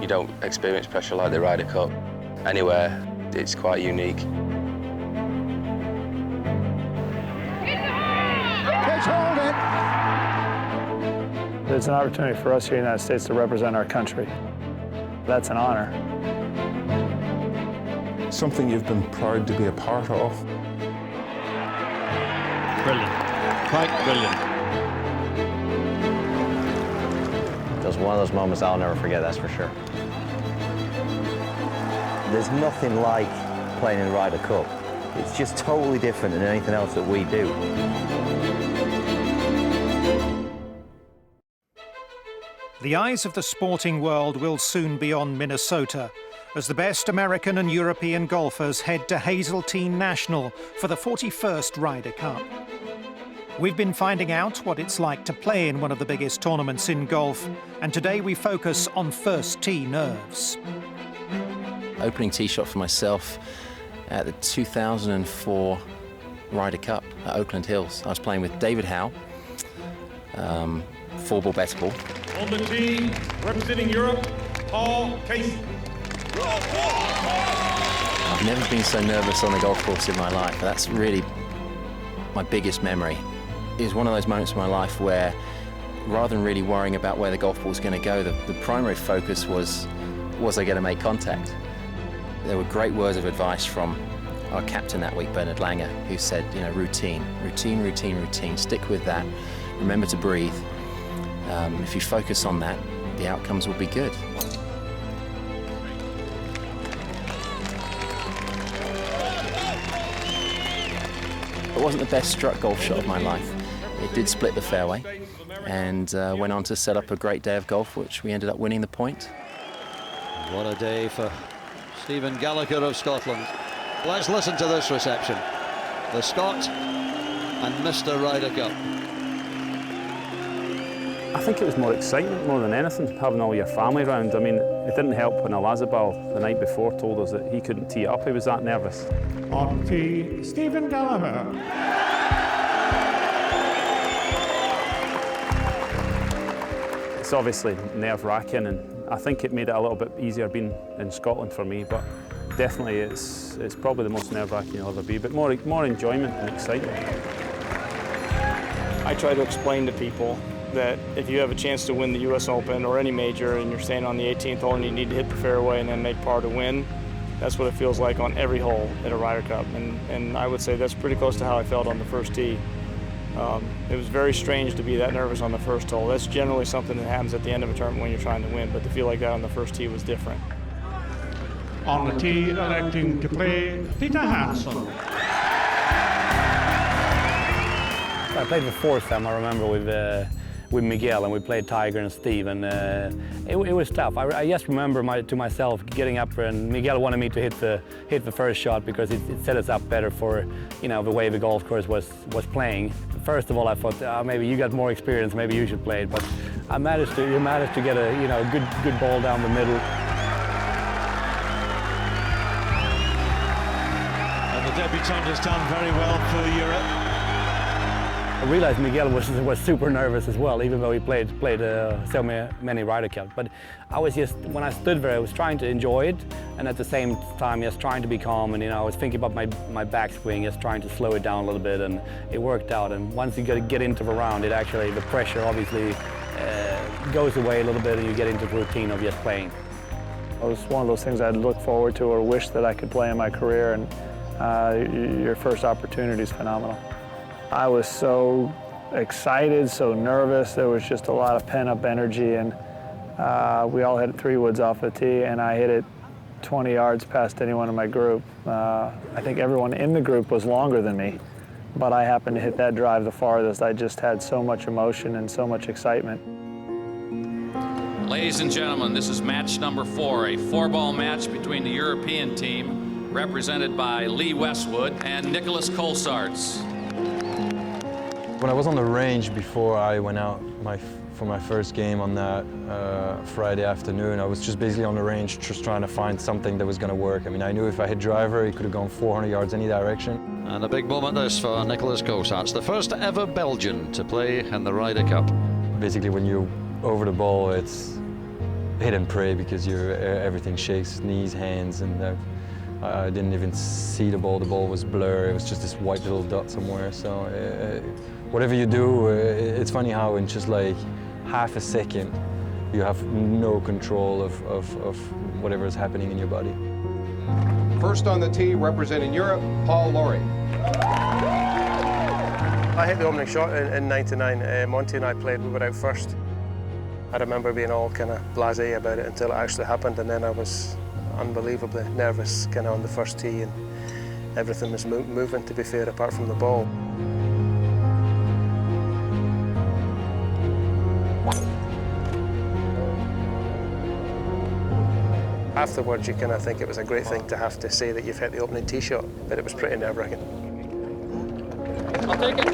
You don't experience pressure like the Ryder Cup anywhere. It's quite unique. It's an opportunity for us here in the United States to represent our country. That's an honor. Something you've been proud to be a part of. Brilliant, quite brilliant. It was one of those moments I'll never forget, that's for sure. There's nothing like playing in the Ryder Cup. It's just totally different than anything else that we do. The eyes of the sporting world will soon be on Minnesota as the best American and European golfers head to Hazeltine National for the 41st Ryder Cup. We've been finding out what it's like to play in one of the biggest tournaments in golf, and today we focus on first tee nerves. Opening tee shot for myself at the 2004 Ryder Cup at Oakland Hills. I was playing with David Howe, 4-ball, better ball. On the tee, representing Europe, Paul Casey. I've never been so nervous on a golf course in my life. That's really my biggest memory. It was one of those moments in my life where, rather than really worrying about where the golf ball was going to go, the primary focus was I going to make contact? There were great words of advice from our captain that week, Bernard Langer, who said, you know, routine, routine, routine, routine. Stick with that. Remember to breathe. If you focus on that, the outcomes will be good. It wasn't the best struck golf shot of my life. It did split the fairway and went on to set up a great day of golf, which we ended up winning the point. What a day for Stephen Gallagher of Scotland. Let's listen to this reception. The Scot and Mr. Ryder Cup. I think it was more excitement more than anything, having all your family around. I mean, it didn't help when Elazabal the night before told us that he couldn't tee up. He was that nervous. On tee, Stephen Gallagher. It's obviously nerve-wracking, and I think it made it a little bit easier being in Scotland for me, but definitely it's probably the most nerve-wracking you'll ever be, but more enjoyment and excitement. I try to explain to people that if you have a chance to win the US Open or any major and you're staying on the 18th hole and you need to hit the fairway and then make par to win, that's what it feels like on every hole at a Ryder Cup. And I would say that's pretty close to how I felt on the first tee. It was very strange to be that nervous on the first hole. That's generally something that happens at the end of a tournament when you're trying to win, but to feel like that on the first tee was different. On the tee, electing to play Peter Hansen. I played the fourth time, I remember, with Miguel, and we played Tiger and Steve, and it was tough. I just remember to myself getting up there, and Miguel wanted me to hit the first shot because it set us up better for, you know, the way the golf course was playing. First of all, I thought maybe you got more experience, maybe you should play it, but you managed to get a good ball down the middle. And the debutant has done very well for Europe. I realized Miguel was super nervous as well, even though he played so many Ryder Cups. But I was just, when I stood there, I was trying to enjoy it, and at the same time, just trying to be calm. And I was thinking about my backswing, just trying to slow it down a little bit, and it worked out. And once you get into the round, the pressure obviously goes away a little bit, and you get into the routine of just playing. It was one of those things I'd look forward to or wish that I could play in my career, and your first opportunity is phenomenal. I was so excited, so nervous. There was just a lot of pent-up energy, and we all hit 3 woods off the tee, and I hit it 20 yards past anyone in my group. I think everyone in the group was longer than me, but I happened to hit that drive the farthest. I just had so much emotion and so much excitement. Ladies and gentlemen, this is match number 4, a 4-ball match between the European team, represented by Lee Westwood and Nicholas Colsaerts. When I was on the range before I went out for my first game on that Friday afternoon, I was just basically on the range just trying to find something that was going to work. I mean, I knew if I hit driver, he could have gone 400 yards any direction. And a big moment this for Nicholas Colsaerts, the first ever Belgian to play in the Ryder Cup. Basically, when you're over the ball, it's hit and pray because everything shakes, knees, hands, and I didn't even see the ball. The ball was blurry. It was just this white little dot somewhere. So whatever you do, it's funny how in just like half a second you have no control of whatever is happening in your body. First on the tee, representing Europe, Paul Lawrie. I hit the opening shot in '99. Monty and I played, we were out first. I remember being all kind of blasé about it until it actually happened, and then I was unbelievably nervous kind of on the first tee, and everything was moving, to be fair, apart from the ball. Afterwards, you kind of think it was a great thing to have to say that you've hit the opening tee shot, but it was pretty nerve-wracking. I'll take it.